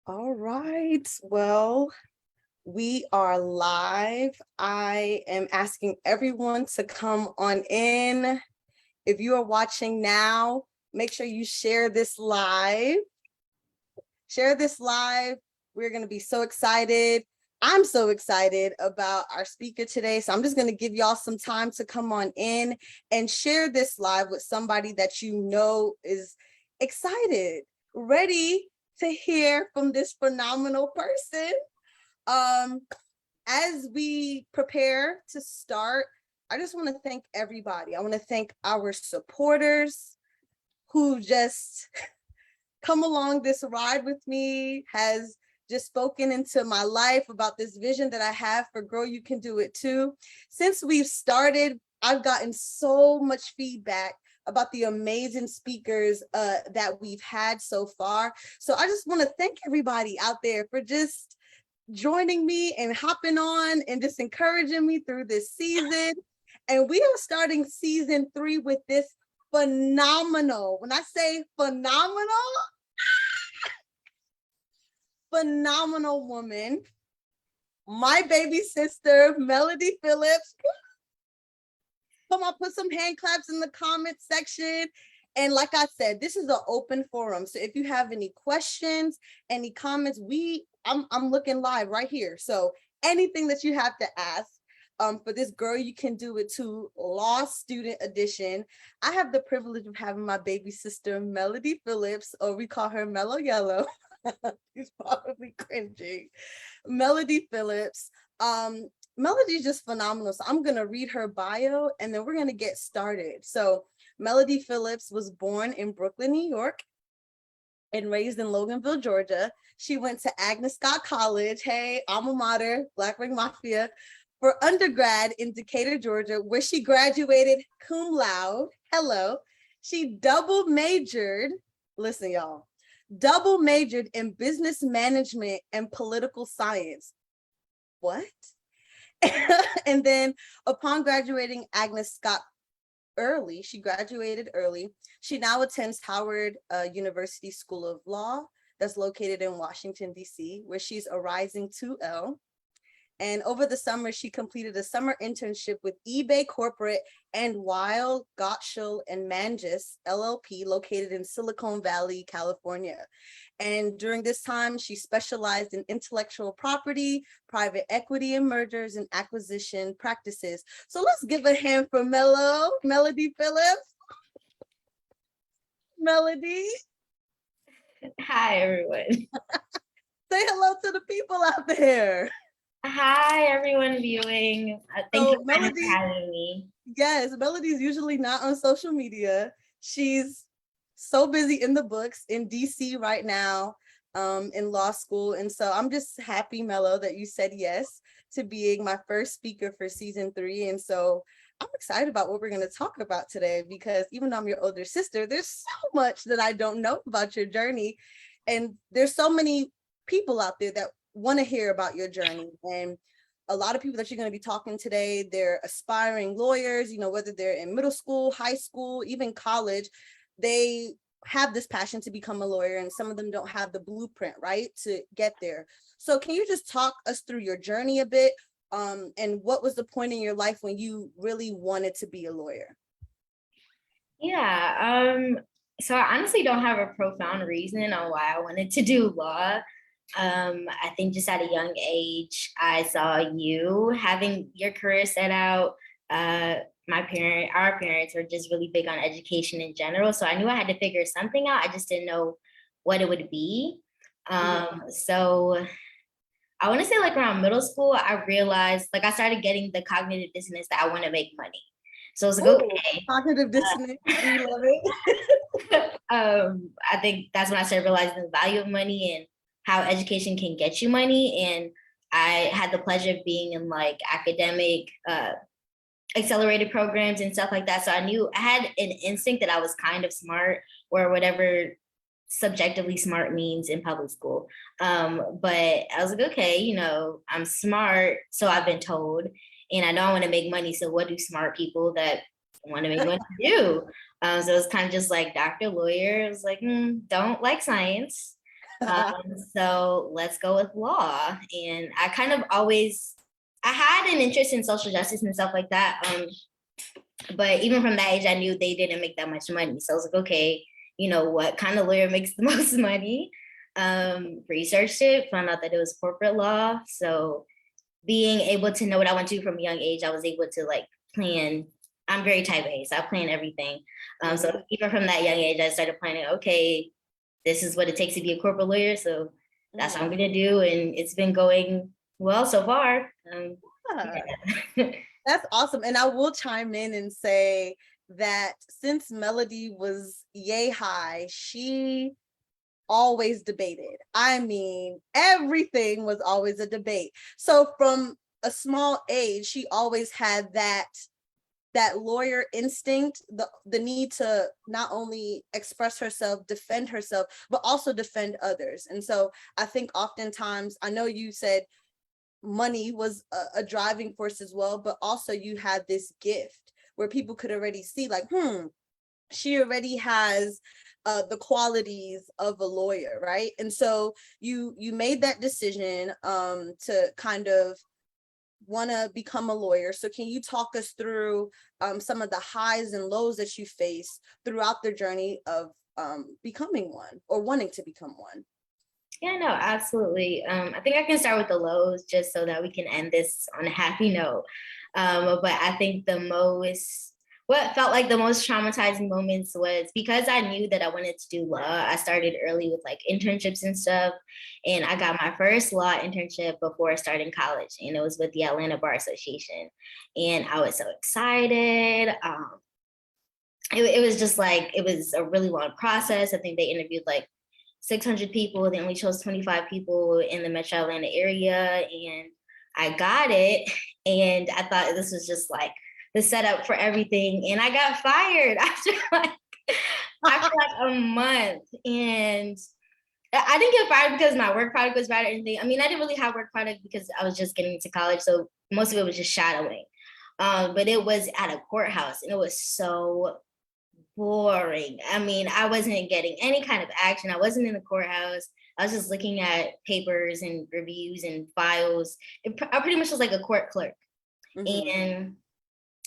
All right. Well, we are live. I am asking everyone to come on in. If you are watching now, make sure you share this live. Share this live. We're going to be so excited. I'm so excited about our speaker today. So I'm just going to give y'all some time to come on in and share this live with somebody that you know is excited, ready to hear from this phenomenal person. Um, as we prepare to start, I just want to thank everybody. I want to thank our supporters who just come along this ride with me, has just spoken into my life about this vision that I have for Girl, You Can Do It Too. Since we've started, I've gotten so much feedback about the amazing speakers that we've had so far. So I just want to thank everybody out there for just joining me and hopping on and just encouraging me through this season. And we are starting season 3 with this phenomenal, when I say phenomenal woman, my baby sister, Melody Phillips. Come on, put some hand claps in the comment section. And like I said, this is an open forum. So if you have any questions, any comments, I'm looking live right here. So anything that you have to ask for this Girl, You Can Do It Too Law Student Edition, I have the privilege of having my baby sister, Melody Phillips, or we call her Mellow Yellow. He's probably cringing. Melody Phillips. Melody's just phenomenal. So I'm going to read her bio and then we're going to get started. So Melody Phillips was born in Brooklyn, New York, and raised in Loganville, Georgia. She went to Agnes Scott College, hey, alma mater, Black Ring Mafia, for undergrad in Decatur, Georgia, where she graduated cum laude. Hello. She double majored, listen, y'all, double majored in business management and political science. What? And then upon graduating Agnes Scott early, she graduated early. She now attends Howard University School of Law that's located in Washington, D.C., where she's a rising 2L. And over the summer, she completed a summer internship with eBay Corporate and Weil, Gotshal, and Manges, LLP, located in Silicon Valley, California. And during this time, she specialized in intellectual property, private equity, and mergers and acquisition practices. So let's give a hand for Melody Phillips. Melody. Hi, everyone. Say hello to the people out there. Hi, everyone viewing. Thank you for having me. Yes, Melody's usually not on social media. She's so busy in the books in DC right now, in law school. And so I'm just happy, Mello, that you said yes to being my first speaker for season 3. And so I'm excited about what we're going to talk about today, because even though I'm your older sister, there's so much that I don't know about your journey. And there's so many people out there that want to hear about your journey. And a lot of people that you're going to be talking today, they're aspiring lawyers, whether they're in middle school, high school, even college, they have this passion to become a lawyer, and some of them don't have the blueprint, right, to get there. So can you just talk us through your journey a bit, and what was the point in your life when you really wanted to be a lawyer? Yeah, so I honestly don't have a profound reason on why I wanted to do law. I think just at a young age, I saw you having your career set out. Our parents were just really big on education in general. So I knew I had to figure something out. I just didn't know what it would be. So I want to say like around middle school, I realized like I started getting the cognitive dissonance that I want to make money. So it's like, okay. Cognitive dissonance, we love it. I think that's when I started realizing the value of money and how education can get you money. And I had the pleasure of being in like academic accelerated programs and stuff like that. So I knew I had an instinct that I was kind of smart, or whatever subjectively smart means in public school. But I was like, okay, I'm smart, so I've been told, and I know I want to make money. So what do smart people that want to make money do? So it's kind of just like doctor, lawyer. I was like, don't like science. So let's go with law. And I kind of always, I had an interest in social justice and stuff like that. But even from that age, I knew they didn't make that much money. So I was like, okay, you know what kind of lawyer makes the most money? Researched it, found out that it was corporate law. So being able to know what I want to do from a young age, I was able to like plan. I'm very type A, so I plan everything. So even from that young age, I started planning, okay, this is what it takes to be a corporate lawyer. So that's what I'm gonna do. And it's been going well so far. Yeah. That's awesome. And I will chime in and say that since Melody was yay high, she always debated. I mean, everything was always a debate. So from a small age, she always had that lawyer instinct, the need to not only express herself, defend herself, but also defend others. And so I think oftentimes, I know you said money was a driving force as well, but also you had this gift where people could already see like, she already has the qualities of a lawyer, right? And so you made that decision to kind of want to become a lawyer. So can you talk us through some of the highs and lows that you face throughout the journey of becoming one or wanting to become one? Yeah, no, absolutely. I think I can start with the lows just so that we can end this on a happy note. But I think what felt like the most traumatizing moments was because I knew that I wanted to do law. I started early with like internships and stuff. And I got my first law internship before starting college. And it was with the Atlanta Bar Association. And I was so excited. It was just like, it was a really long process. I think they interviewed like 600 people. They only chose 25 people in the Metro Atlanta area. And I got it. And I thought this was just like the setup for everything. And I got fired after like a month. And I didn't get fired because my work product was bad or anything. I mean, I didn't really have work product because I was just getting into college. So most of it was just shadowing. But it was at a courthouse and it was so boring. I mean, I wasn't getting any kind of action. I wasn't in the courthouse. I was just looking at papers and reviews and files. I pretty much was like a court clerk. And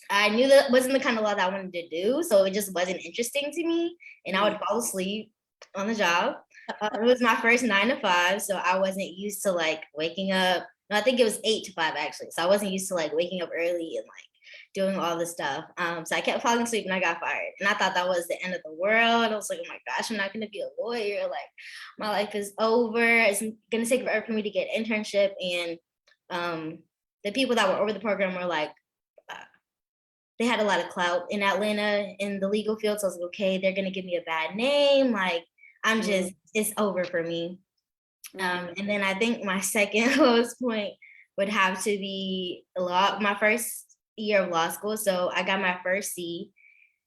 I knew that wasn't the kind of law that I wanted to do. So it just wasn't interesting to me. And I would fall asleep on the job. It was my first 9 to 5. So I wasn't used to like waking up. No, I think it was 8 to 5 actually. So I wasn't used to like waking up early and like doing all this stuff. So I kept falling asleep and I got fired. And I thought that was the end of the world. I was like, oh my gosh, I'm not going to be a lawyer. Like my life is over. It's going to take forever for me to get an internship. And the people that were over the program were like, they had a lot of clout in Atlanta in the legal field. So I was like, okay, they're going to give me a bad name. Like I'm just, it's over for me. And then I think my second lowest point would have to be my first year of law school. So I got my first C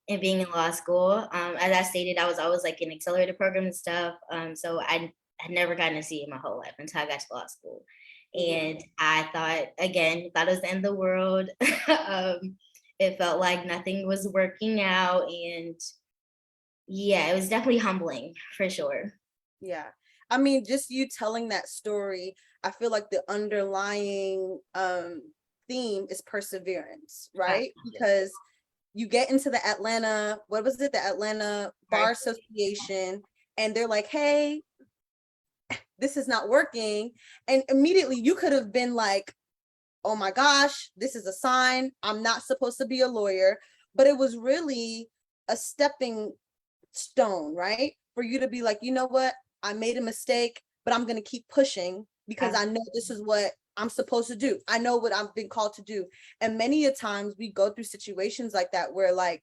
in being in law school. As I stated, I was always like in accelerated program and stuff. So I had never gotten a C in my whole life until I got to law school. And I thought it was the end of the world. It felt like nothing was working out. And yeah, it was definitely humbling for sure. Yeah. I mean, just you telling that story, I feel like the underlying theme is perseverance, right? Because you get into the Atlanta, what was it? The Atlanta Bar Association, and they're like, hey, this is not working. And immediately you could have been like, oh my gosh, this is a sign. I'm not supposed to be a lawyer. But it was really a stepping stone, right? For you to be like, you know what? I made a mistake, but I'm going to keep pushing because I know this is what I'm supposed to do. I know what I've been called to do. And many a times we go through situations like that where like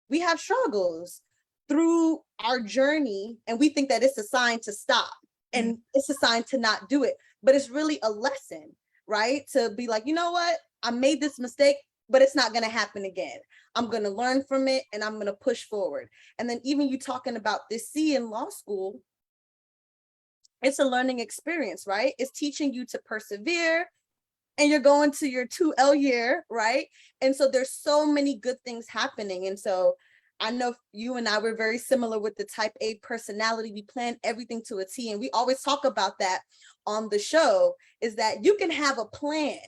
we have struggles through our journey and we think that it's a sign to stop and it's a sign to not do it. But it's really a lesson, right? To be like, you know what? I made this mistake, but it's not going to happen again. I'm going to learn from it and I'm going to push forward. And then even you talking about this C in law school, it's a learning experience, right? It's teaching you to persevere and you're going to your 2L year, right? And so there's so many good things happening. And so I know you and I were very similar with the type A personality. We plan everything to a T. And we always talk about that on the show, is that you can have a plan,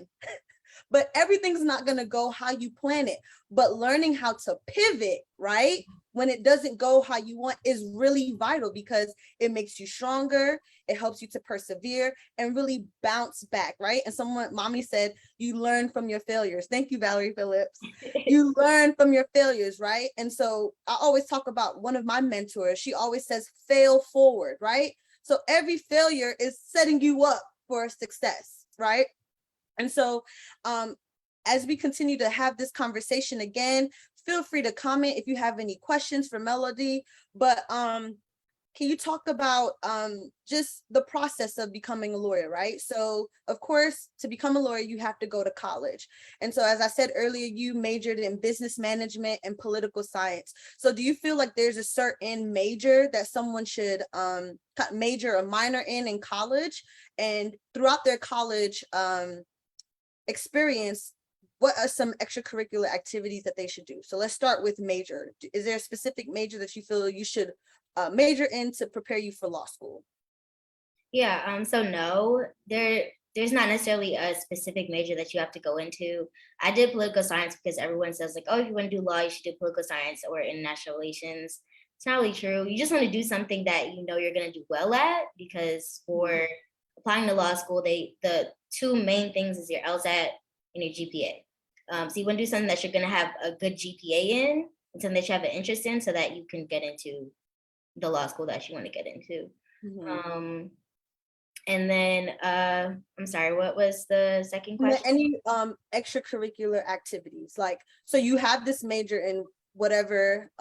but everything's not going to go how you plan it. But learning how to pivot, right, when it doesn't go how you want is really vital, because it makes you stronger. It helps you to persevere and really bounce back, right? And someone, mommy said, you learn from your failures. Thank you, Valerie Phillips. You learn from your failures, right? And so I always talk about one of my mentors. She always says, fail forward, right? So every failure is setting you up for success, right? And so as we continue to have this conversation again, feel free to comment if you have any questions for Melody. But can you talk about just the process of becoming a lawyer, right? So of course, to become a lawyer, you have to go to college. And so as I said earlier, you majored in business management and political science. So do you feel like there's a certain major that someone should major or minor in college? And throughout their college experience, what are some extracurricular activities that they should do? So let's start with major. Is there a specific major that you feel you should major in to prepare you for law school? Yeah, so no, there's not necessarily a specific major that you have to go into. I did political science because everyone says like, oh, if you want to do law, you should do political science or international relations. It's not really true. You just want to do something that you know you're going to do well at, because for applying to law school, the two main things is your LSAT and your GPA. So you want to do something that you're going to have a good GPA in, and something that you have an interest in, so that you can get into the law school that you want to get into. And then I'm sorry, what was the second question? Any extracurricular activities, like, so you have this major in whatever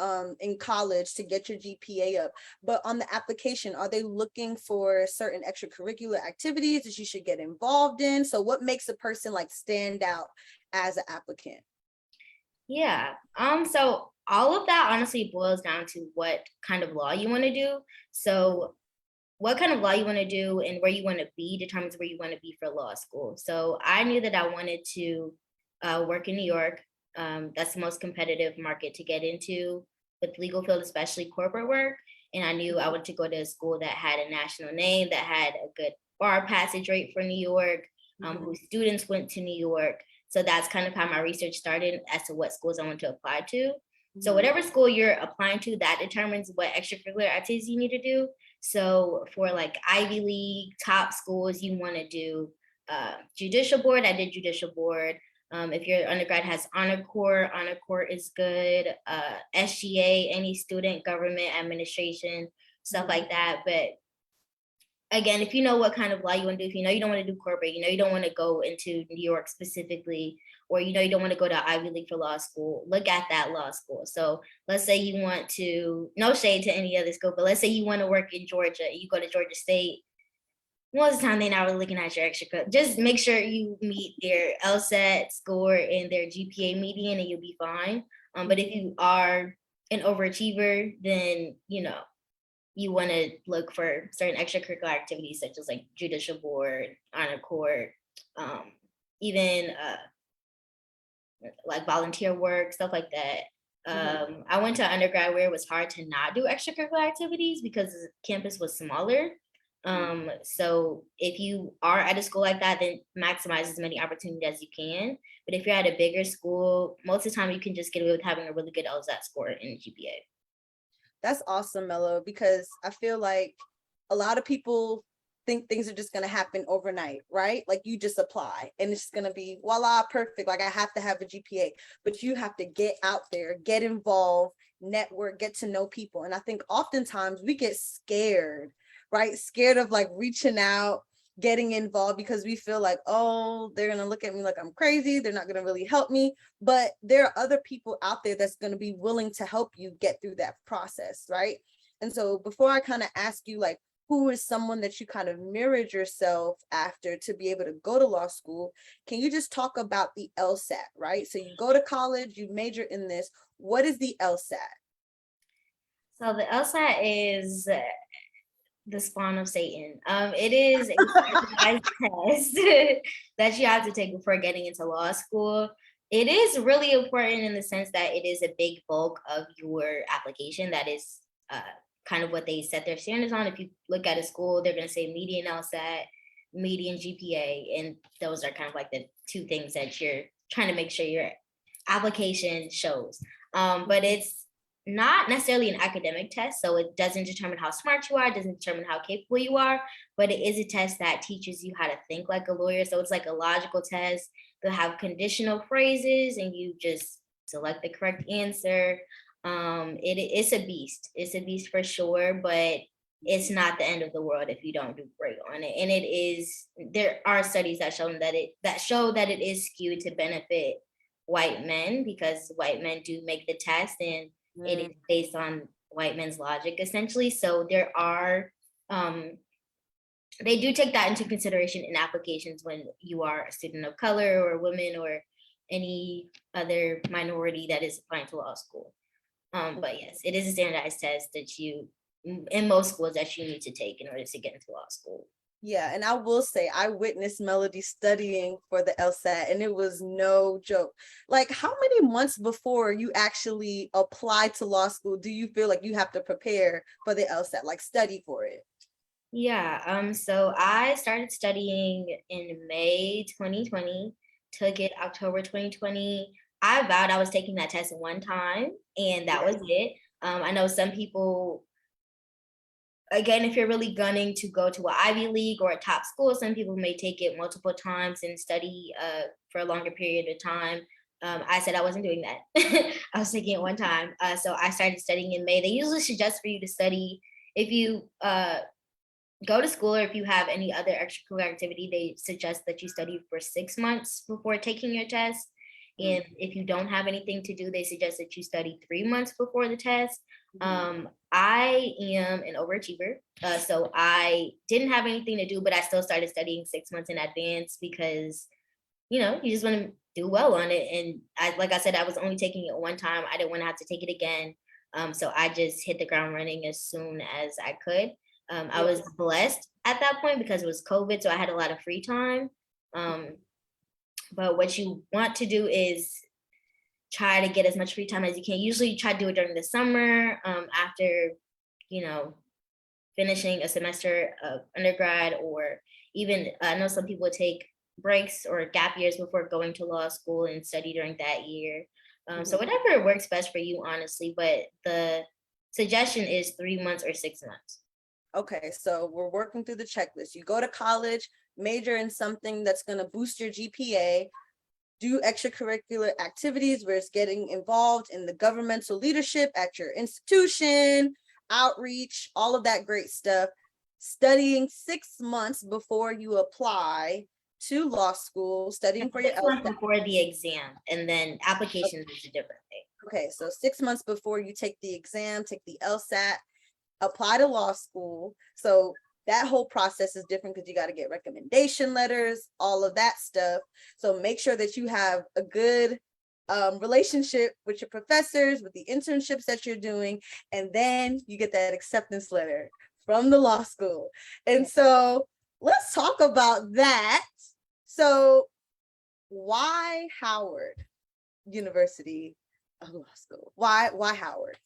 in college to get your GPA up, but on the application, are they looking for certain extracurricular activities that you should get involved in? So what makes a person like stand out as an applicant? Yeah. So all of that honestly boils down to what kind of law you want to do. So what kind of law you want to do and where you want to be determines where you want to be for law school. So I knew that I wanted to work in New York. That's the most competitive market to get into with legal field, especially corporate work. And I knew I wanted to go to a school that had a national name, that had a good bar passage rate for New York, whose students went to New York. So that's kind of how my research started as to what schools I want to apply to. So whatever school you're applying to, that determines what extracurricular activities you need to do. So for like Ivy League top schools, you want to do judicial board. I did judicial board. If your undergrad has honor court is good. SGA, any student government administration, stuff like that. But again, if you know what kind of law you want to do, if you know you don't want to do corporate, you know you don't want to go into New York specifically, or you know you don't want to go to Ivy League for law school, look at that law school. So let's say you want to, no shade to any other school, but let's say you want to work in Georgia, you go to Georgia State. Most of the time, they're not really looking at your extra. Just make sure you meet their LSAT score and their GPA median, and you'll be fine. But if you are an overachiever, then you know you want to look for certain extracurricular activities such as like judicial board, honor court, even like volunteer work, stuff like that. I went to undergrad where it was hard to not do extracurricular activities because the campus was smaller. So if you are at a school like that, then maximize as many opportunities as you can. But if you're at a bigger school, most of the time you can just get away with having a really good LSAT score and GPA. That's awesome, Mello, because I feel like a lot of people think things are just going to happen overnight, right? Like you just apply and it's going to be voila, perfect. Like I have to have a GPA, but you have to get out there, get involved, network, get to know people. And I think oftentimes we get scared, right? Scared of like reaching out, getting involved, because we feel like, oh, they're going to look at me like I'm crazy. They're not going to really help me. But there are other people out there that's going to be willing to help you get through that process, right? And so before I kind of ask you, like, who is someone that you kind of mirrored yourself after to be able to go to law school, can you just talk about the LSAT, right? So you go to college, you major in this. What is the LSAT? So the LSAT is the spawn of Satan. It is a standardized test that you have to take before getting into law school. It is really important in the sense that it is a big bulk of your application. That is kind of what they set their standards on. If you look at a school, they're going to say median LSAT, median GPA, and those are kind of like the two things that you're trying to make sure your application shows. But it's not necessarily an academic test, so it doesn't determine how smart you are, it doesn't determine how capable you are, but it is a test that teaches you how to think like a lawyer. So it's like a logical test. They'll have conditional phrases, and you just select the correct answer. It's a beast. It's a beast for sure, but it's not the end of the world if you don't do great on it. And it is. There are studies that show that it is skewed to benefit white men, because white men do make the test, and it is based on white men's logic essentially. So there are they do take that into consideration in applications when you are a student of color or women or any other minority that is applying to law school. But yes, it is a standardized test that you, in most schools, that you need to take in order to get into law school. Yeah, and I will say I witnessed Melody studying for the LSAT, and it was no joke. Like, how many months before you actually apply to law school do you feel like you have to prepare for the LSAT, like study for it? Yeah, so I started studying in May 2020, took it October 2020. I vowed I was taking that test one time, and that was it. I know some people, again, if you're really gunning to go to an Ivy League or a top school, some people may take it multiple times and study for a longer period of time. I said I wasn't doing that. I was taking it one time. So I started studying in May. They usually suggest for you to study if you go to school, or if you have any other extracurricular activity, they suggest that you study for 6 months before taking your test. And if you don't have anything to do, they suggest that you study 3 months before the test. I am an overachiever, so I didn't have anything to do, but I still started studying 6 months in advance because, you just want to do well on it. And like I said, I was only taking it one time. I didn't want to have to take it again. So I just hit the ground running as soon as I could. I was blessed at that point because it was COVID, so I had a lot of free time. But what you want to do is try to get as much free time as you can. Usually try to do it during the summer, after, finishing a semester of undergrad, or even I know some people take breaks or gap years before going to law school and study during that year. So whatever works best for you, honestly, but the suggestion is 3 months or 6 months. Okay, so we're working through the checklist. You go to college, major in something that's going to boost your GPA, do extracurricular activities where it's getting involved in the governmental leadership at your institution, outreach, all of that great stuff. Studying 6 months before you apply to law school, studying for your 6 months LSAT. before the exam, and then applications is a different thing. Okay, so 6 months before you take the exam, take the LSAT, apply to law school. So that whole process is different because you got to get recommendation letters, all of that stuff. So make sure that you have a good relationship with your professors, with the internships that you're doing, and then you get that acceptance letter from the law school. And so let's talk about that. So why Howard University Law School? Why Howard?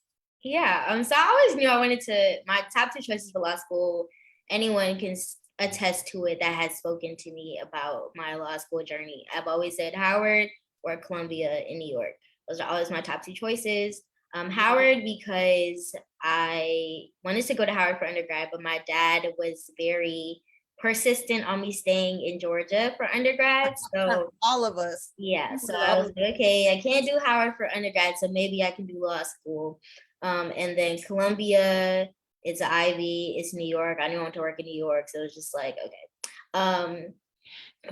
Yeah, so I always knew I wanted to, my top 2 choices for law school, anyone can attest to it that has spoken to me about my law school journey. I've always said Howard or Columbia in New York. Those are always my top 2 choices. Howard, because I wanted to go to Howard for undergrad, but my dad was very persistent on me staying in Georgia for undergrad. So all of us. Yeah, so I was like, okay, I can't do Howard for undergrad, so maybe I can do law school. And then Columbia, it's an Ivy, it's New York. I knew I wanted to work in New York, so it was just like, okay.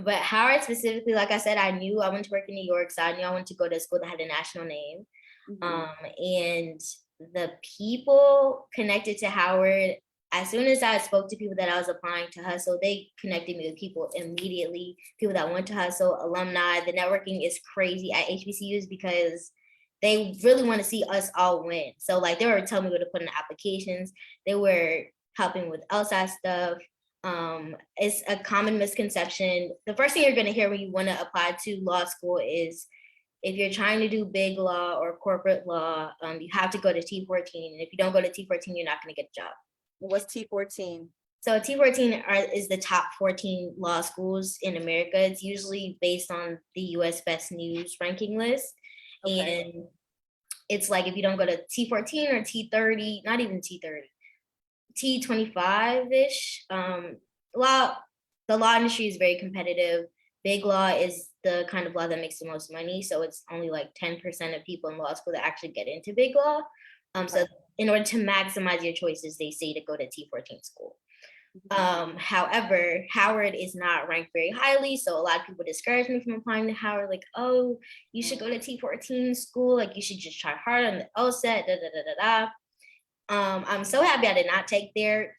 But Howard specifically, like I said, I knew I wanted to work in New York, so I knew I wanted to go to a school that had a national name. And the people connected to Howard, as soon as I spoke to people that I was applying to Hustle, they connected me with people immediately, people that went to Hustle, alumni. The networking is crazy at HBCUs because they really want to see us all win. So like they were telling me what to put in the applications. They were helping with LSAT stuff. It's a common misconception. The first thing you're going to hear when you want to apply to law school is if you're trying to do big law or corporate law, you have to go to T14. And if you don't go to T14, you're not going to get a job. What's T14? So T14 is the top 14 law schools in America. It's usually based on the US Best News ranking list. Okay. And it's like if you don't go to T14 or T30, not even T30, T25-ish. The law industry is very competitive. Big law is the kind of law that makes the most money. So it's only like 10% of people in law school that actually get into big law. So in order to maximize your choices, they say to go to T14 school. However, Howard is not ranked very highly. So a lot of people discourage me from applying to Howard, like, oh, you should go to T14 school. Like you should just try hard on the LSAT, da, da, da, da, da. I'm so happy I did not take their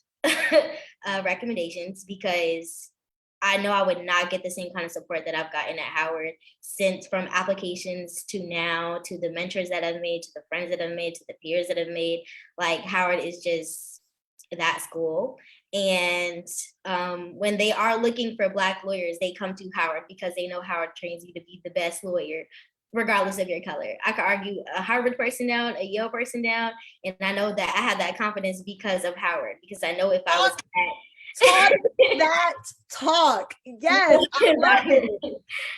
recommendations, because I know I would not get the same kind of support that I've gotten at Howard, since from applications to now, to the mentors that I've made, to the friends that I've made, to the peers that I've made. Like Howard is just that school. And when they are looking for Black lawyers, they come to Howard because they know Howard trains you to be the best lawyer, regardless of your color. I could argue a Harvard person down, a Yale person down, and I know that I have that confidence because of Howard, because I know if I was Talk that talk. Yes, I love it.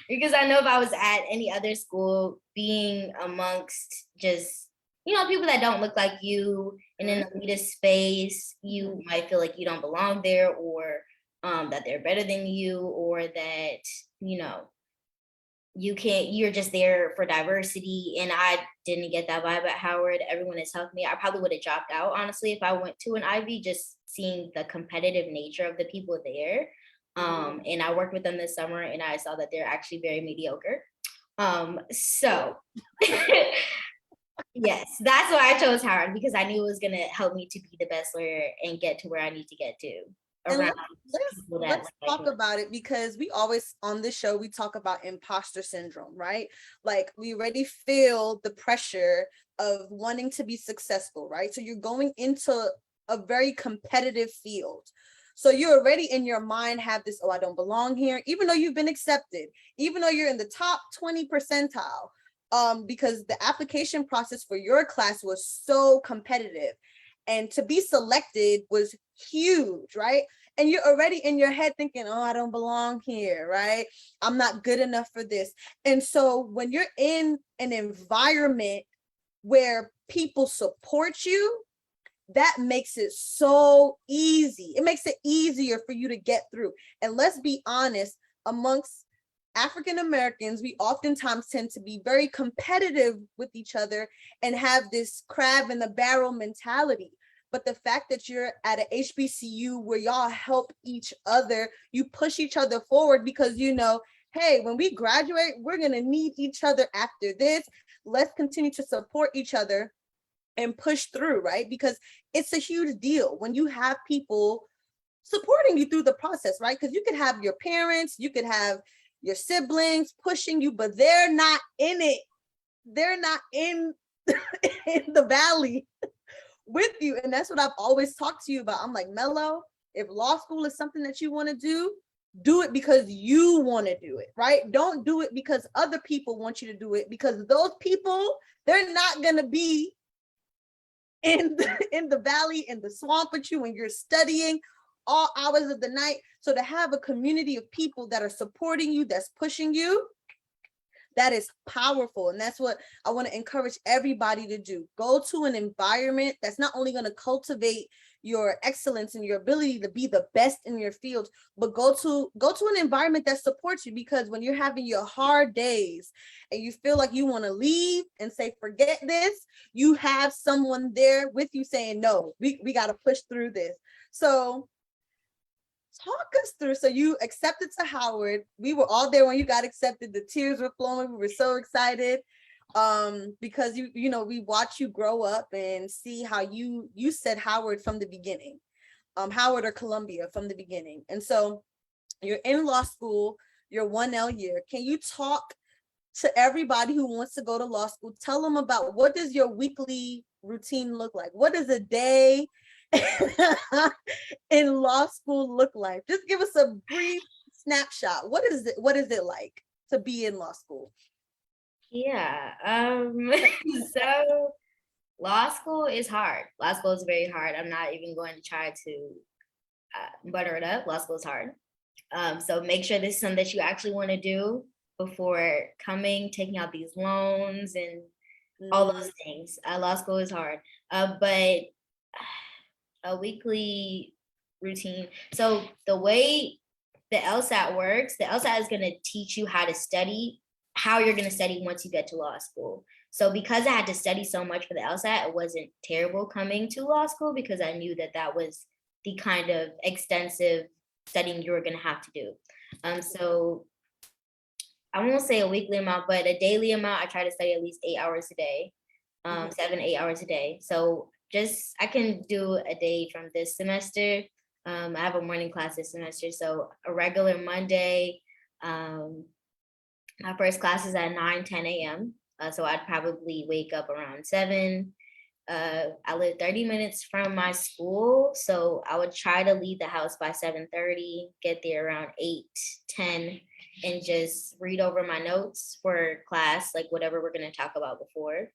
Because I know if I was at any other school, being amongst just, people that don't look like you in an elitist space, you might feel like you don't belong there, or that they're better than you, or that, you're just there for diversity. And I didn't get that vibe at Howard. Everyone has helped me. I probably would have dropped out, honestly, if I went to an Ivy, just seeing the competitive nature of the people there. And I worked with them this summer, and I saw that they're actually very mediocre. So yes, that's why I chose Howard, because I knew it was going to help me to be the best lawyer and get to where I need to get to. And let's talk about it, because we always on this show, we talk about imposter syndrome, right? Like we already feel the pressure of wanting to be successful, right? So you're going into a very competitive field. So you already in your mind have this, oh, I don't belong here, even though you've been accepted, even though you're in the top 20 percentile, because the application process for your class was so competitive. And to be selected was huge, right? And you're already in your head thinking, oh, I don't belong here, right? I'm not good enough for this. And so when you're in an environment where people support you, that makes it so easy. It makes it easier for you to get through. And let's be honest, amongst African Americans, we oftentimes tend to be very competitive with each other and have this crab in the barrel mentality. But the fact that you're at an HBCU where y'all help each other, you push each other forward, because hey, when we graduate, we're going to need each other after this. Let's continue to support each other and push through, right? Because it's a huge deal when you have people supporting you through the process, right? Because you could have your parents, you could have your siblings pushing you, but they're not in it. They're not in the valley with you. And that's what I've always talked to you about. I'm like, Mello, if law school is something that you want to do it because you want to do it, right? Don't do it because other people want you to do it, because those people, they're not going to be in the valley, in the swamp with you when you're studying all hours of the night. So to have a community of people that are supporting you, that's pushing you, that is powerful. And that's what I want to encourage everybody to do. Go to an environment that's not only going to cultivate your excellence and your ability to be the best in your field, but go to an environment that supports you. Because when you're having your hard days and you feel like you want to leave and say, forget this, you have someone there with you saying, no, we got to push through this. So talk us through. So you accepted to Howard. We were all there when you got accepted. The tears were flowing. We were so excited because we watch you grow up and see how you said Howard from the beginning, Howard or Columbia from the beginning. And so you're in law school, your 1L year. Can you talk to everybody who wants to go to law school? Tell them about, what does your weekly routine look like? What does a day in law school look like? Just give us a brief snapshot. What is it like to be in law school? Yeah. So law school is hard. Law school is very hard. I'm not even going to try to butter it up. Law school is hard. So make sure this is something that you actually want to do before coming, taking out these loans and all those things. Law school is hard. But a weekly routine. So the way the LSAT works, the LSAT is going to teach you how to study, how you're going to study once you get to law school. So because I had to study so much for the LSAT, it wasn't terrible coming to law school because I knew that that was the kind of extensive studying you were going to have to do. So I won't say a weekly amount, but a daily amount. I try to study at least 8 hours a day, 7, 8 hours a day. So just I can do a day from this semester. I have a morning class this semester, so a regular Monday. My first class is at 9, 10 a.m. So I'd probably wake up around 7. I live 30 minutes from my school, so I would try to leave the house by 7:30, get there around 8, 10, and just read over my notes for class, like whatever we're going to talk about before.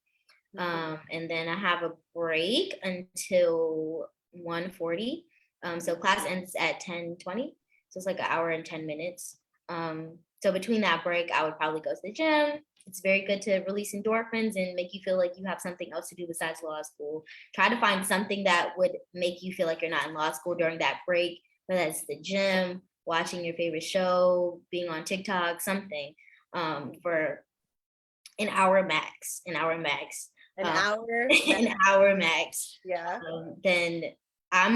And then I have a break until 1:40. So class ends at 10:20. So it's like an hour and 10 minutes. So between that break, I would probably go to the gym. It's very good to release endorphins and make you feel like you have something else to do besides law school. Try to find something that would make you feel like you're not in law school during that break, whether that's the gym, watching your favorite show, being on TikTok, something for an hour max, An hour? an hour max. Yeah. Then I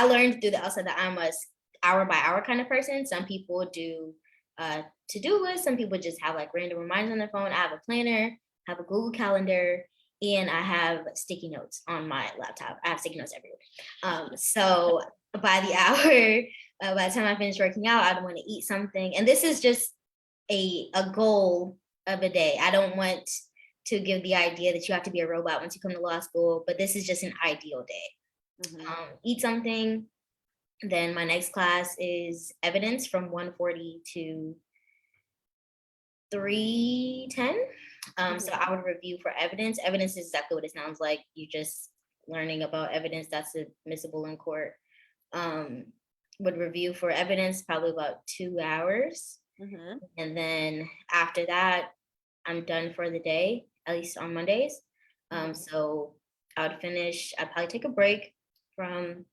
learned through the LSAT that I'm a hour by hour kind of person. Some people do to-do lists. Some people just have like random reminders on their phone. I have a planner, have a Google Calendar, and I have sticky notes on my laptop. I have sticky notes everywhere. So by the hour, by the time I finish working out, I want to eat something. And this is just a goal of a day. I don't want to give the idea that you have to be a robot once you come to law school, but this is just an ideal day. Eat something. Then my next class is evidence from 1:40 to 3:10. So I would review for evidence. Evidence is exactly what it sounds like. You just learning about evidence that's admissible in court. Would review for evidence probably about 2 hours. And then after that, I'm done for the day, at least on Mondays. So I would finish, I'd probably take a break from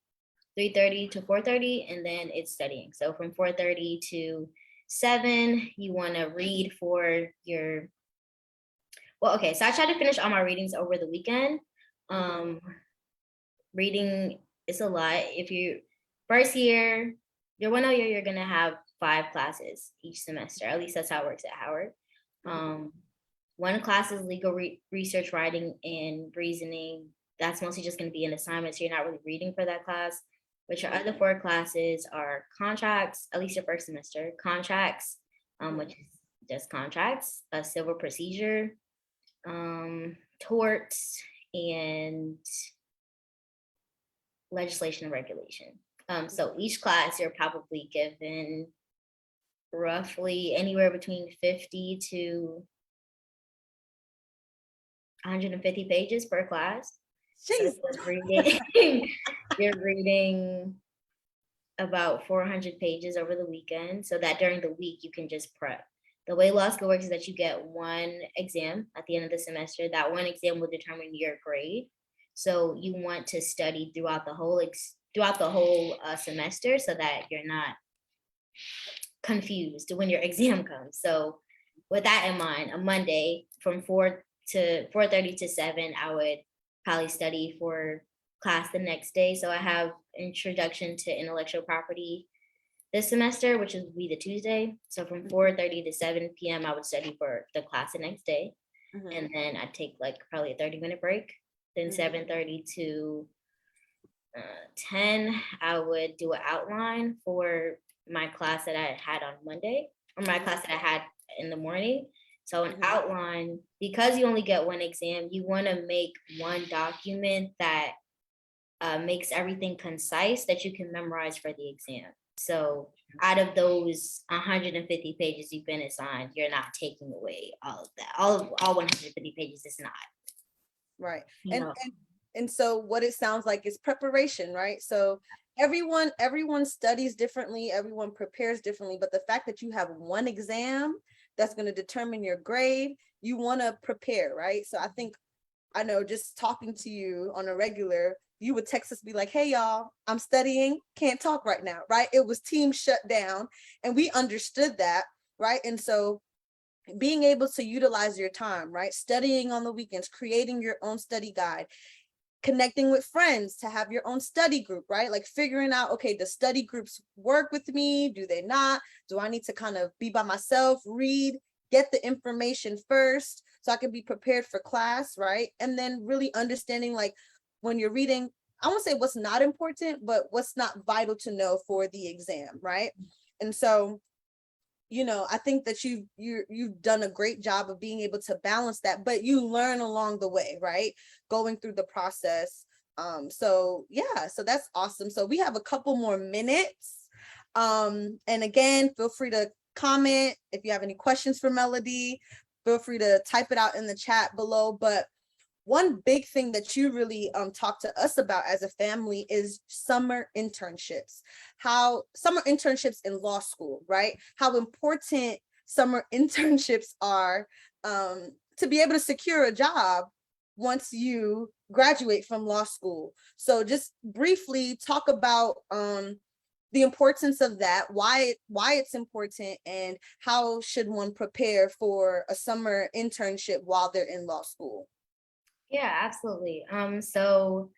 3:30 to 4:30, and then it's studying. So from 4:30 to 7, you want to read for your, well, okay, so I try to finish all my readings over the weekend. Reading is a lot. If you first year, your 1 year, you're gonna have 5 classes each semester. At least that's how it works at Howard. One class is legal research, writing, and reasoning. That's mostly just going to be an assignment, so you're not really reading for that class. But your other 4 classes are contracts, at least your first semester, contracts, which is just contracts, civil procedure, torts, and legislation and regulation. So each class you're probably given roughly anywhere between 50 to 150 pages per class. So you're reading about 400 pages over the weekend, so that during the week you can just prep. The way law school works is that you get one exam at the end of the semester. That one exam will determine your grade. So you want to study throughout the whole semester so that you're not confused when your exam comes. So with that in mind, a Monday from 4:30 to 7, I would probably study for class the next day. So I have introduction to intellectual property this semester, which would be the Tuesday. So from 4:30 to 7 p.m., I would study for the class the next day. And then I'd take like probably a 30-minute break. Then 7:30 to 10, I would do an outline for my class that I had on Monday, or my class that I had in the morning. So an outline, because you only get one exam, you want to make one document that makes everything concise that you can memorize for the exam. So out of those 150 pages you've been assigned, you're not taking away all of that. All 150 pages is not. Right. You And know. and so what it sounds like is preparation, right? So everyone studies differently, everyone prepares differently, but the fact that you have one exam that's going to determine your grade, you want to prepare, right? So I know just talking to you on a regular, you would text us, be like, hey, y'all, I'm studying, can't talk right now, right? It was team shut down and we understood that, right? And so being able to utilize your time, right? Studying on the weekends, creating your own study guide, connecting with friends to have your own study group, right? Like figuring out, okay, does study groups work with me? Do they not? Do I need to kind of be by myself, read, get the information first so I can be prepared for class, right? And then really understanding like when you're reading, I won't say what's not important, but what's not vital to know for the exam, right? And so I think that you've done a great job of being able to balance that, but you learn along the way, right? Going through the process. So yeah, so that's awesome. So we have a couple more minutes. And again, feel free to comment if you have any questions for Melody. Feel free to type it out in the chat below. But one big thing that you really talk to us about as a family is summer internships. How summer internships in law school, right? How important summer internships are to be able to secure a job once you graduate from law school. So just briefly talk about the importance of that, why it's important, and how should one prepare for a summer internship while they're in law school. Yeah, absolutely. So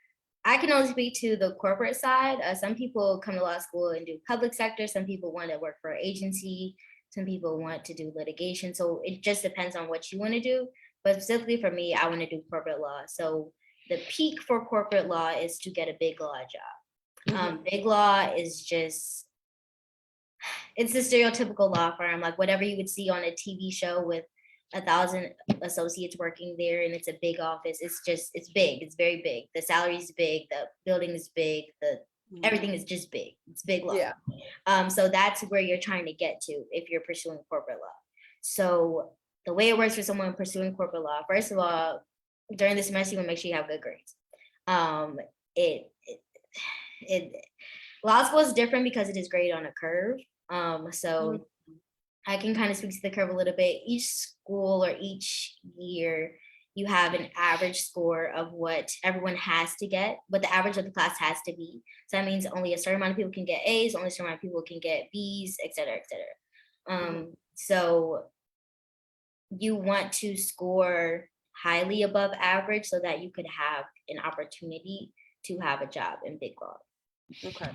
I can only speak to the corporate side. Some people come to law school and do public sector. Some people want to work for an agency. Some people want to do litigation. So it just depends on what you want to do. But specifically for me, I want to do corporate law. So the peak for corporate law is to get a big law job. Big law is just, it's a stereotypical law firm, like whatever you would see on a TV show with 1,000 associates working there, and it's a big office. It's big. It's very big. The salary is big. The building is big. Everything is just big. It's big law. Yeah. So that's where you're trying to get to if you're pursuing corporate law. So the way it works for someone pursuing corporate law, first of all, during the semester, you want to make sure you have good grades. It law school is different because it is graded on a curve. So I can kind of speak to the curve a little bit. Each school or each year, you have an average score of what everyone has to get, what the average of the class has to be. So that means only a certain amount of people can get A's, only a certain amount of people can get B's, et cetera, et cetera. So you want to score highly above average so that you could have an opportunity to have a job in big law. Okay.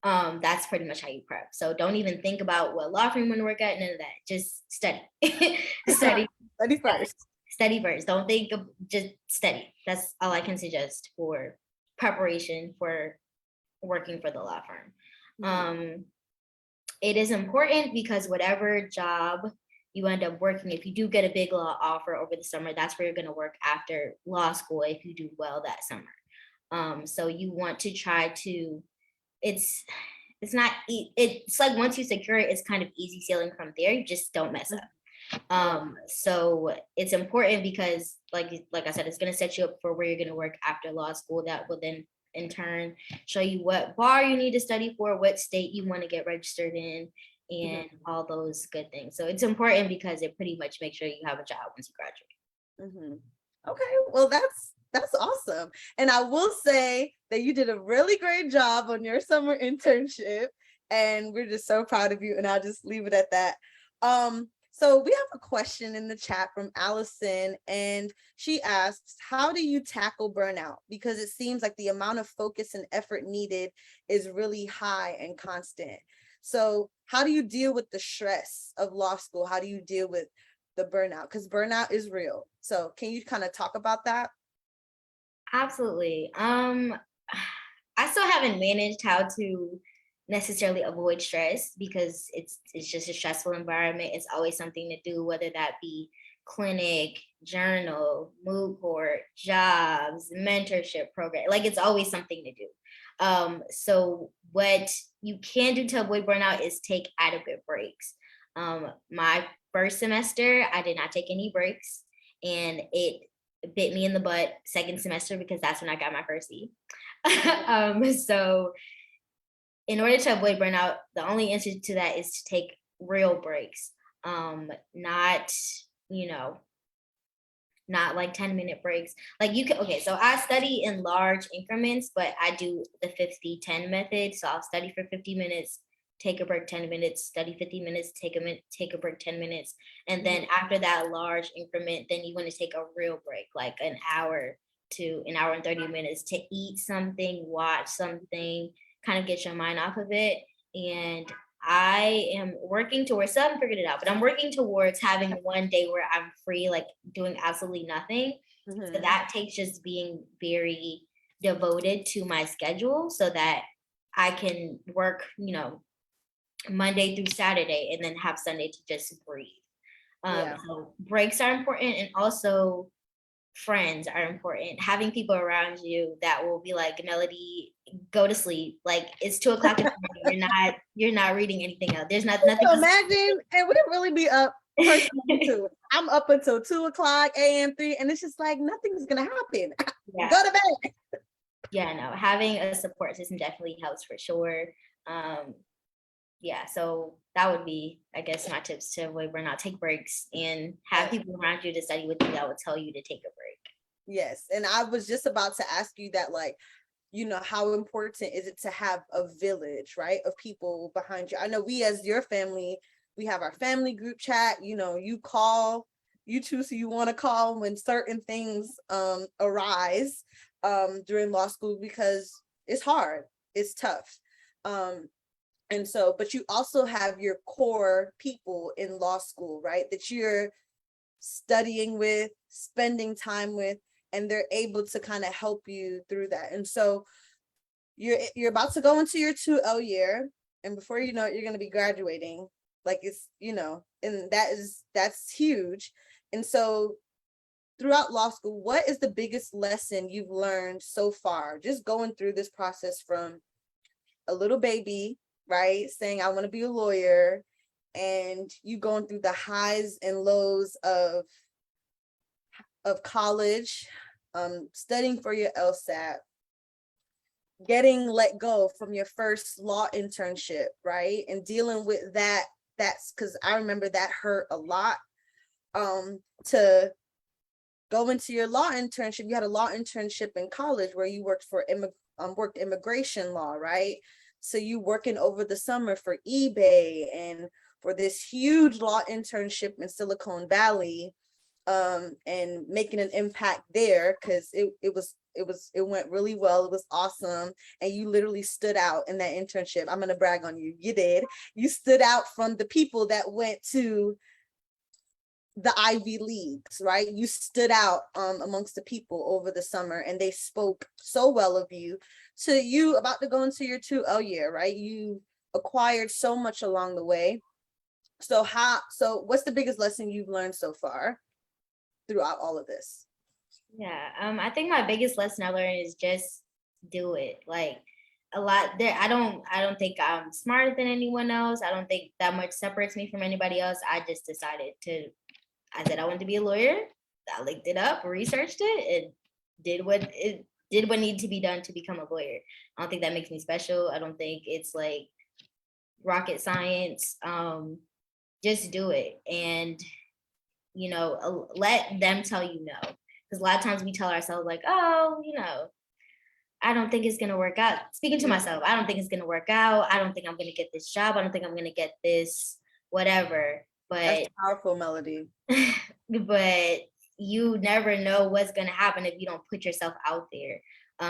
That's pretty much how you prep. So don't even think about what law firm you want to work at, none of that. Just study. study first. Study first. Don't think of, just study. That's all I can suggest for preparation for working for the law firm. It is important because whatever job you end up working, if you do get a big law offer over the summer, that's where you're going to work after law school if you do well that summer. So you want to try to, it's like once you secure it, it's kind of easy sailing from there. You just don't mess up. So it's important because like I said, it's going to set you up for where you're going to work after law school. That will then in turn show you what bar you need to study for, what state you want to get registered in, and all those good things. So it's important because it pretty much makes sure you have a job once you graduate. Okay, well that's awesome. And I will say that you did a really great job on your summer internship, and we're just so proud of you, and I'll just leave it at that. So we have a question in the chat from Allison, and she asks, how do you tackle burnout? Because it seems like the amount of focus and effort needed is really high and constant. So how do you deal with the stress of law school? How do you deal with the burnout? Because burnout is real. So can you kind of talk about that? Absolutely. I still haven't managed how to necessarily avoid stress because it's just a stressful environment. It's always something to do, whether that be clinic, journal, moot court, jobs, mentorship program. Like it's always something to do. So what you can do to avoid burnout is take adequate breaks. My first semester, I did not take any breaks, and it bit me in the butt second semester because that's when I got my first E. So in order to avoid burnout, the only answer to that is to take real breaks. Not, you know, not like 10-minute breaks. Like you can, okay, so I study in large increments, but I do the 50-10 method. So I'll study for 50 minutes, take a break 10 minutes, study 50 minutes, take a break 10 minutes. And then after that large increment, then you want to take a real break, like an hour to an hour and 30 minutes to eat something, watch something, kind of get your mind off of it. And I am working towards, I haven't figured it out, but I'm working towards having one day where I'm free, like doing absolutely nothing. So that takes just being very devoted to my schedule so that I can work, Monday through Saturday and then have Sunday to just breathe. Yeah. So breaks are important, and also friends are important. Having people around you that will be like, Melody, go to sleep. Like it's 2 o'clock in the morning. You're not reading anything else. There's nothing So else. imagine, and we'd really be up personally too. I'm up until 2 o'clock a.m. 3, and it's just like nothing's gonna happen. Yeah. Go to bed. Yeah, no, having a support system definitely helps for sure. Yeah, so that would be, I guess, my tips to avoid burnout. Take breaks and have people around you to study with you that will tell you to take a break. Yes, and I was just about to ask you that, like, how important is it to have a village, right, of people behind you? I know we, as your family, we have our family group chat. You call, you choose who you want to call when certain things arise during law school, because it's hard, it's tough. And so, but you also have your core people in law school, right, that you're studying with, spending time with, and they're able to kind of help you through that. And so you're about to go into your 2L year, and before you know it, you're going to be graduating. Like it's, and that's huge. And so throughout law school, what is the biggest lesson you've learned so far, just going through this process from a little baby, right, saying I want to be a lawyer, and you going through the highs and lows of college, studying for your LSAT, getting let go from your first law internship, right, and dealing with that. That's because I remember that hurt a lot. To go into your law internship, you had a law internship in college where you worked for worked immigration law, right? So you working over the summer for eBay and for this huge law internship in Silicon Valley, and making an impact there, because it went really well. It was awesome, and you literally stood out in that internship. I'm gonna brag on you. You did. You stood out from the people that went to the Ivy Leagues, right? You stood out amongst the people over the summer, and they spoke so well of you. So you about to go into your 2L year, right? You acquired so much along the way. So what's the biggest lesson you've learned so far throughout all of this? Yeah, I think my biggest lesson I learned is just do it. Like a lot there, I don't think I'm smarter than anyone else. I don't think that much separates me from anybody else. I said I wanted to be a lawyer. I looked it up, researched it, and did what needed to be done to become a lawyer. I don't think that makes me special. I don't think it's like rocket science. Just do it, and let them tell you no. Because a lot of times we tell ourselves like, oh, I don't think it's gonna work out. Speaking to myself, I don't think it's gonna work out. I don't think I'm gonna get this job. I don't think I'm gonna get this whatever. That's But powerful, Melody. but you never know what's gonna happen if you don't put yourself out there.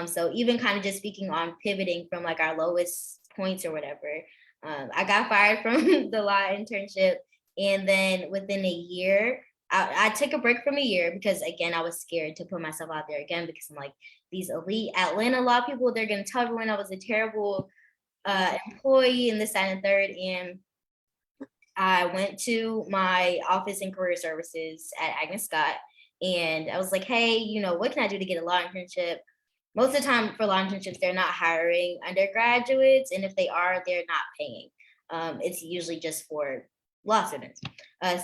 So even kind of just speaking on pivoting from like our lowest points or whatever, I got fired from the law internship, and then within a year, I took a break from a year because again, I was scared to put myself out there again because I'm like, these elite Atlanta law people, they're gonna tell everyone I was a terrible employee and this, that, and third. And I went to my office in career services at Agnes Scott, and I was like, hey, what can I do to get a law internship? most of the time for law internships, they're not hiring undergraduates, and if they are, they're not paying. It's usually just for law students.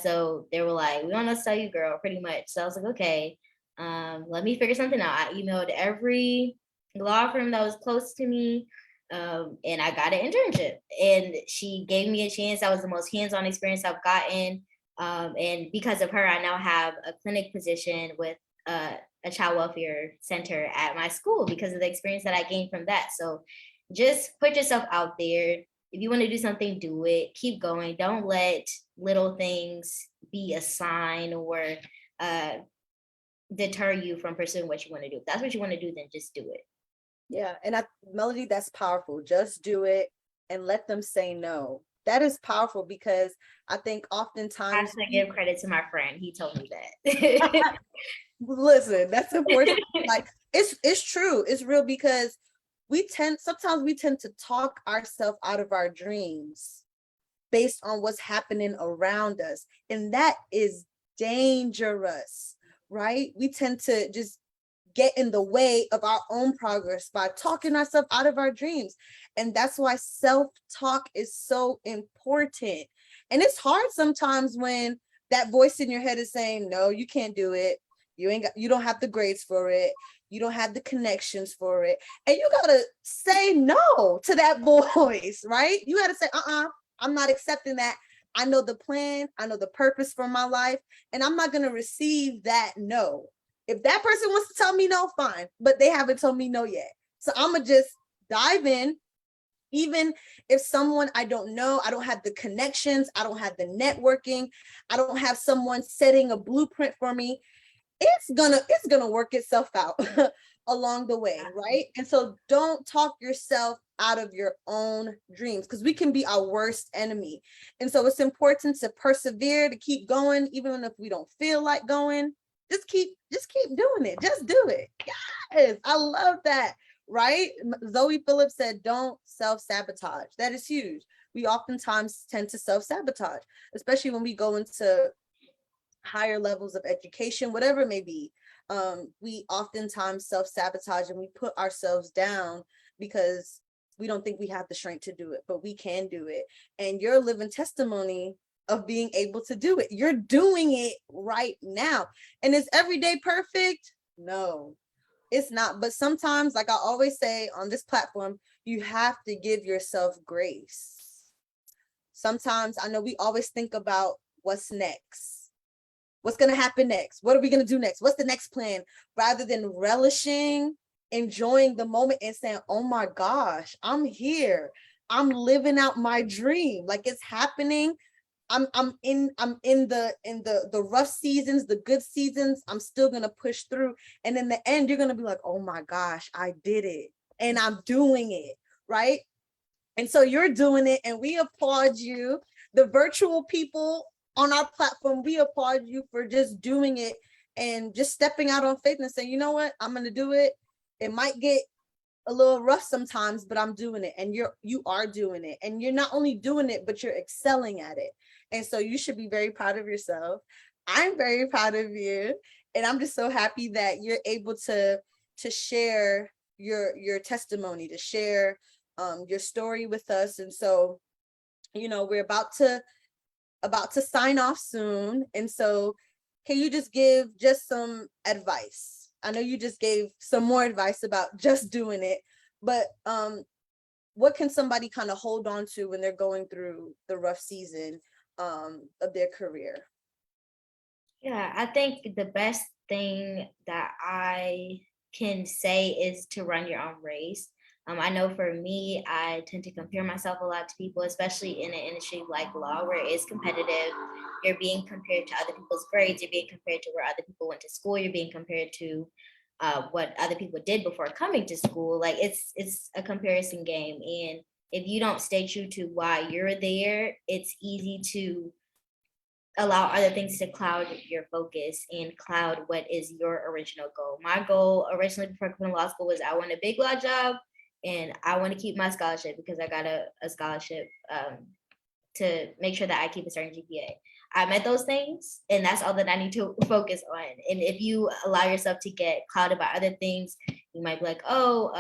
So they were like, "We want to sell you, girl," pretty much. So I was like, "Okay, let me figure something out." I emailed every law firm that was close to me, and I got an internship. And she gave me a chance. That was the most hands-on experience I've gotten. And because of her, I now have a clinic position with a child welfare center at my school because of the experience that I gained from that. So just put yourself out there. If you want to do something, do it. Keep going. Don't let little things be a sign or uh, deter you from pursuing what you want to do. If that's what you want to do, then just do it. Yeah. And Melody, that's powerful. Just do it and let them say no. That is powerful because I think I have oftentimes to give credit to my friend. He told me that. listen, that's important. Like it's true. It's real because sometimes we tend to talk ourselves out of our dreams based on what's happening around us. And that is dangerous, right? We tend to just get in the way of our own progress by talking ourselves out of our dreams. And that's why self-talk is so important. And it's hard sometimes when that voice in your head is saying, no, you can't do it. You don't have the grades for it. You don't have the connections for it. And you gotta say no to that voice, right? You gotta say, I'm not accepting that. I know the plan, I know the purpose for my life, and I'm not gonna receive that no. If that person wants to tell me no, fine, but they haven't told me no yet. So I'm gonna just dive in, even if someone I don't know, I don't have the connections, I don't have the networking, I don't have someone setting a blueprint for me. It's gonna work itself out along the way, right? And so don't talk yourself out of your own dreams because we can be our worst enemy. And so it's important to persevere, to keep going, even if we don't feel like going. Just keep doing it. Just do it. Yes, I love that. Right? Zoe Phillips said, "Don't self-sabotage." That is huge. We oftentimes tend to self-sabotage, especially when we go into higher levels of education, whatever it may be. We oftentimes self-sabotage and we put ourselves down because we don't think we have the strength to do it, but we can do it. And you're a living testimony of being able to do it. You're doing it right now. And is every day perfect? No, it's not. But sometimes, like I always say on this platform, you have to give yourself grace. Sometimes I know we always think about what's next. What's going to happen next? What are we going to do next? What's the next plan? Rather than relishing, enjoying the moment and saying, oh my gosh, I'm here. I'm living out my dream. Like it's happening. I'm in the rough seasons, the good seasons. I'm still gonna push through. And in the end, you're gonna be like, oh my gosh, I did it. And I'm doing it. Right. And so you're doing it, and we applaud you. The virtual people on our platform, we applaud you for just doing it and just stepping out on faith and saying, you know what, I'm going to do it. It might get a little rough sometimes, but I'm doing it. And you are doing it. And you're not only doing it, but you're excelling at it. And so you should be very proud of yourself. I'm very proud of you. And I'm just so happy that you're able to share your testimony, to share your story with us. And so, we're about to sign off soon. And so can you just give just some advice? I know you just gave some more advice about just doing it, but what can somebody kind of hold on to when they're going through the rough season of their career? Yeah, I think the best thing that I can say is to run your own race. I know for me, I tend to compare myself a lot to people, especially in an industry like law, where it's competitive. You're being compared to other people's grades. You're being compared to where other people went to school. You're being compared to what other people did before coming to school. Like it's a comparison game, and if you don't stay true to why you're there, it's easy to allow other things to cloud your focus and cloud what is your original goal. My goal originally before coming to law school was I want a big law job and I want to keep my scholarship because I got a scholarship to make sure that I keep a certain GPA. I met those things and that's all that I need to focus on. And if you allow yourself to get clouded by other things, you might be like, oh,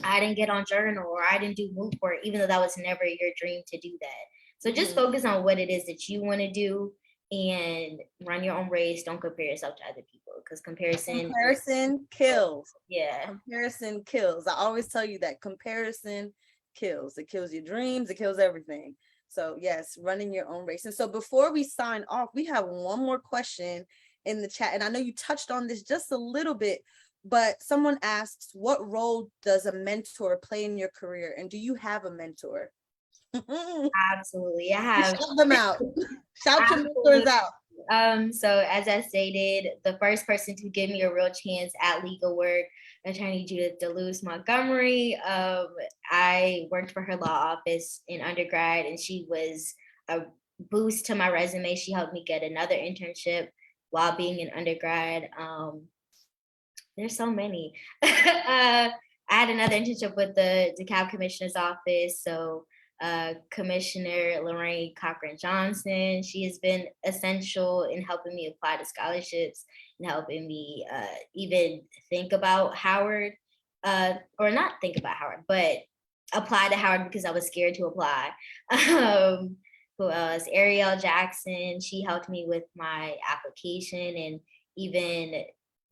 I didn't get on journal or I didn't do moot court, even though that was never your dream to do that. So just focus on what it is that you want to do and run your own race. Don't compare yourself to other people because comparison kills. Yeah. Comparison kills. I always tell you that comparison kills. It kills your dreams. It kills everything. So yes, running your own race. And so before we sign off, we have one more question in the chat. And I know you touched on this just a little bit, but someone asks, what role does a mentor play in your career? And do you have a mentor? Absolutely. I have. Shout them out. Shout your mentors out. So as I stated, the first person to give me a real chance at legal work, Attorney Judith DeLuz Montgomery. I worked for her law office in undergrad, and she was a boost to my resume. She helped me get another internship while being in undergrad. There's so many. I had another internship with the DeKalb Commissioner's Office. So Commissioner Lorraine Cochran Johnson, she has been essential in helping me apply to scholarships and helping me even think about Howard, or not think about Howard, but apply to Howard because I was scared to apply. Who else? Ariel Jackson, she helped me with my application and even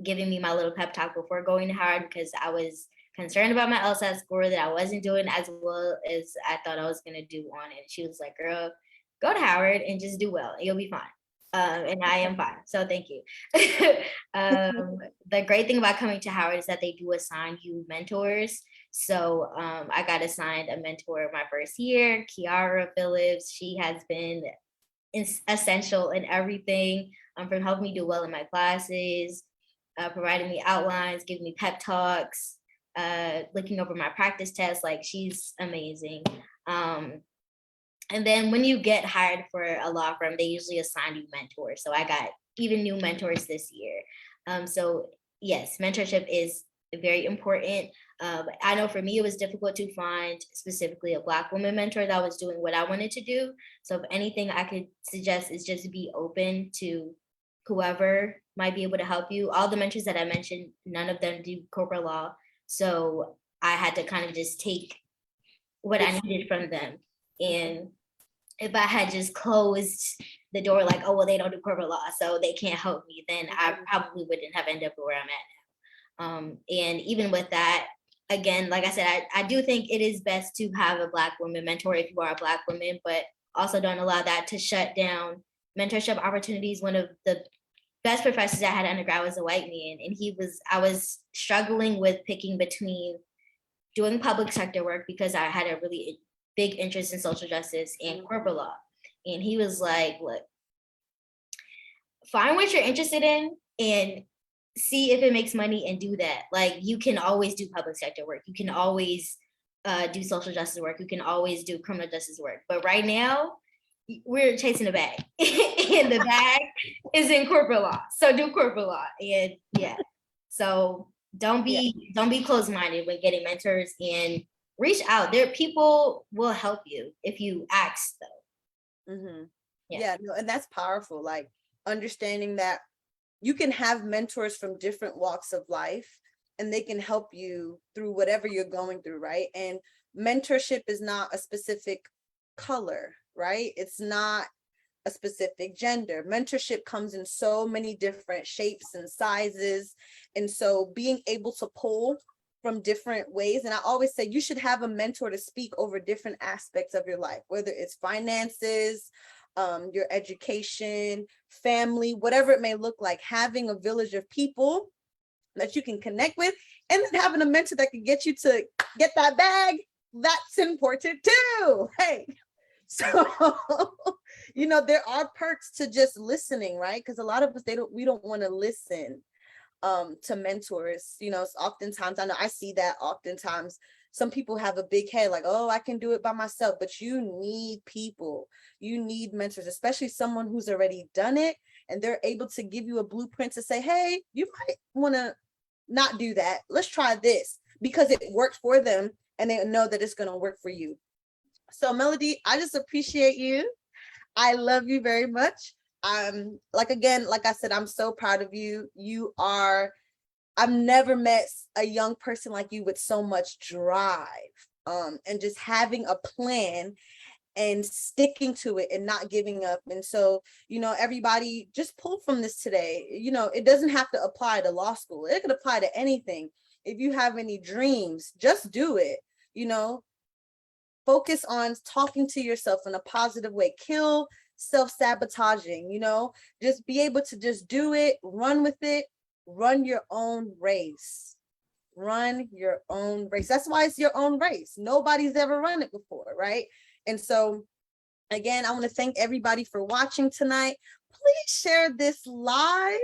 giving me my little pep talk before going to Howard because I was concerned about my LSAT score that I wasn't doing as well as I thought I was gonna do on it. She was like, girl, go to Howard and just do well and you'll be fine. And I am fine, so thank you. The great thing about coming to Howard is that they do assign you mentors. So I got assigned a mentor my first year, Kiara Phillips. She has been essential in everything, from helping me do well in my classes, providing me outlines, giving me pep talks, looking over my practice tests. Like, she's amazing. And then when you get hired for a law firm, they usually assign you mentors. So I got even new mentors this year. So yes, mentorship is very important. I know for me, it was difficult to find specifically a Black woman mentor that was doing what I wanted to do. So if anything I could suggest is just be open to whoever might be able to help you. All the mentors that I mentioned, none of them do corporate law. So I had to kind of just take what I needed from them. And if I had just closed the door like, oh, well, they don't do corporate law, so they can't help me, then I probably wouldn't have ended up where I'm at now. And even with that, again, like I said, I do think it is best to have a Black woman mentor if you are a Black woman, but also don't allow that to shut down mentorship opportunities. One of the best professors I had undergrad was a white man, and I was struggling with picking between doing public sector work because I had a really big interest in social justice and corporate law. And he was like, look, find what you're interested in and see if it makes money and do that. Like, you can always do public sector work. You can always do social justice work. You can always do criminal justice work. But right now, we're chasing a bag. And the bag is in corporate law. So do corporate law. And yeah. So don't be closed-minded when getting mentors, and reach out. There, people will help you if you ask though. Mm-hmm. Yeah, no, and that's powerful. Like, understanding that you can have mentors from different walks of life and they can help you through whatever you're going through, right? And mentorship is not a specific color, right? It's not a specific gender. Mentorship comes in so many different shapes and sizes. And so being able to pull from different ways, and I always say you should have a mentor to speak over different aspects of your life, whether it's finances, your education, family, whatever it may look like. Having a village of people that you can connect with, and then having a mentor that can get you to get that bag, that's important too. Hey, so there are perks to just listening, right? Because a lot of us, we don't want to listen to mentors. Oftentimes, I know I see that oftentimes some people have a big head like, oh, I can do it by myself, but you need people, you need mentors, especially someone who's already done it and they're able to give you a blueprint to say, hey, you might want to not do that, let's try this, because it worked for them and they know that it's going to work for you. So Melody, I just appreciate you. I love you very much. Like I said, I'm so proud of you. You are I've never met a young person like you with so much drive, and just having a plan and sticking to it and not giving up. And so, everybody just pull from this today. It doesn't have to apply to law school. It could apply to anything. If you have any dreams, just do it. Focus on talking to yourself in a positive way. Kill self-sabotaging, just be able to just do it, run with it, run your own race. Run your own race. That's why it's your own race. Nobody's ever run it before, right? And so, again, I want to thank everybody for watching tonight. Please share this live,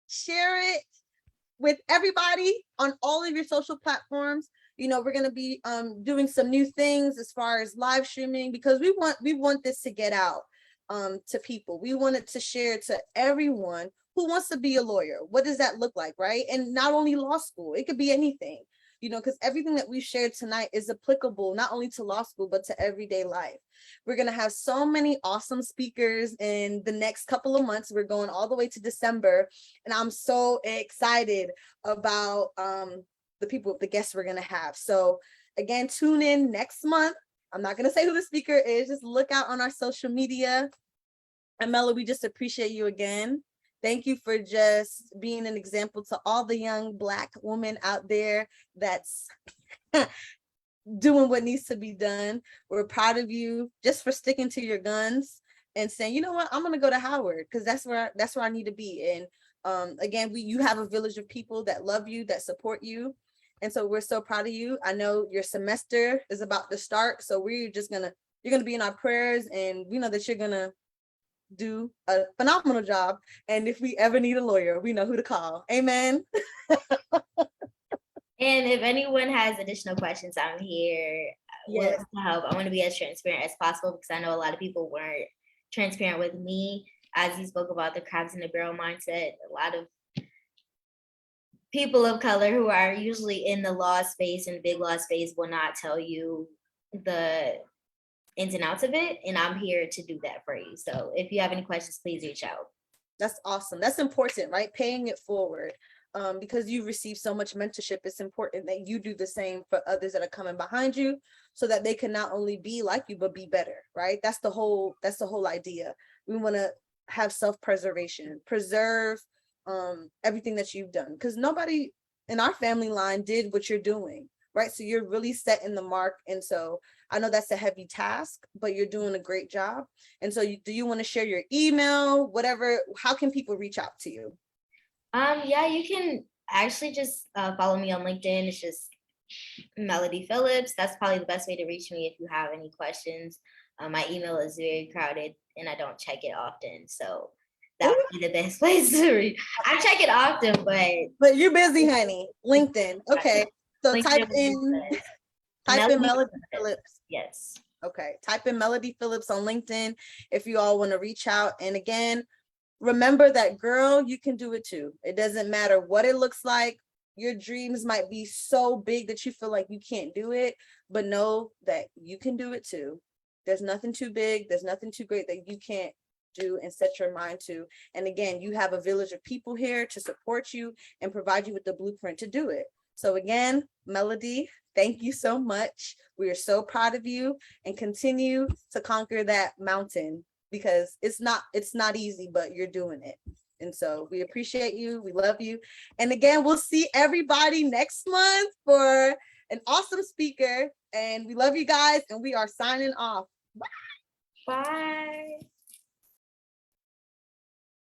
share it with everybody on all of your social platforms. We're going to be doing some new things as far as live streaming, because we want this to get out to people. We want it to share to everyone who wants to be a lawyer. What does that look like, right? And not only law school, it could be anything, because everything that we've shared tonight is applicable not only to law school, but to everyday life. We're going to have so many awesome speakers in the next couple of months. We're going all the way to December, and I'm so excited about the guests we're going to have. So again, tune in next month. I'm not going to say who the speaker is. Just look out on our social media. And Mela, we just appreciate you again. Thank you for just being an example to all the young Black women out there that's doing what needs to be done. We're proud of you just for sticking to your guns and saying, you know what, I'm going to go to Howard because that's where I need to be. And again, you have a village of people that love you, that support you. And so we're so proud of you. I know your semester is about to start. So you're going to be in our prayers, and we know that you're going to do a phenomenal job. And if we ever need a lawyer, we know who to call. Amen. And if anyone has additional questions, I'm here. Yes. To help. I want to be as transparent as possible, because I know a lot of people weren't transparent with me. As you spoke about the crabs in the barrel mindset, a lot of people of color who are usually in the law space and big law space will not tell you the ins and outs of it. And I'm here to do that for you. So if you have any questions, please reach out. That's awesome. That's important, right? Paying it forward. Because you've received so much mentorship, it's important that you do the same for others that are coming behind you, so that they can not only be like you, but be better, right? That's the whole idea. We want to have self-preservation, preserve everything that you've done, because nobody in our family line did what you're doing, right? So you're really setting the mark. And so I know that's a heavy task, but you're doing a great job. And so do you want to share your email, whatever? How can people reach out to you? Yeah, you can actually just follow me on LinkedIn. It's just Melody Phillips. That's probably the best way to reach me if you have any questions. My email is very crowded and I don't check it often. So that would be the best place to reach. I check it often, but you're busy, honey. LinkedIn. Okay. So LinkedIn type in Melody Phillips. Yes. Okay. Type in Melody Phillips on LinkedIn if you all want to reach out. And again, remember that, girl, you can do it too. It doesn't matter what it looks like. Your dreams might be so big that you feel like you can't do it, but know that you can do it too. There's nothing too big. There's nothing too great that you can't do and set your mind to. And again, you have a village of people here to support you and provide you with the blueprint to do it. So again, Melody, thank you so much. We are so proud of you, and continue to conquer that mountain, because it's not easy, but you're doing it. And so we appreciate you. We love you. And again, we'll see everybody next month for an awesome speaker. And we love you guys. And we are signing off. Bye. Bye.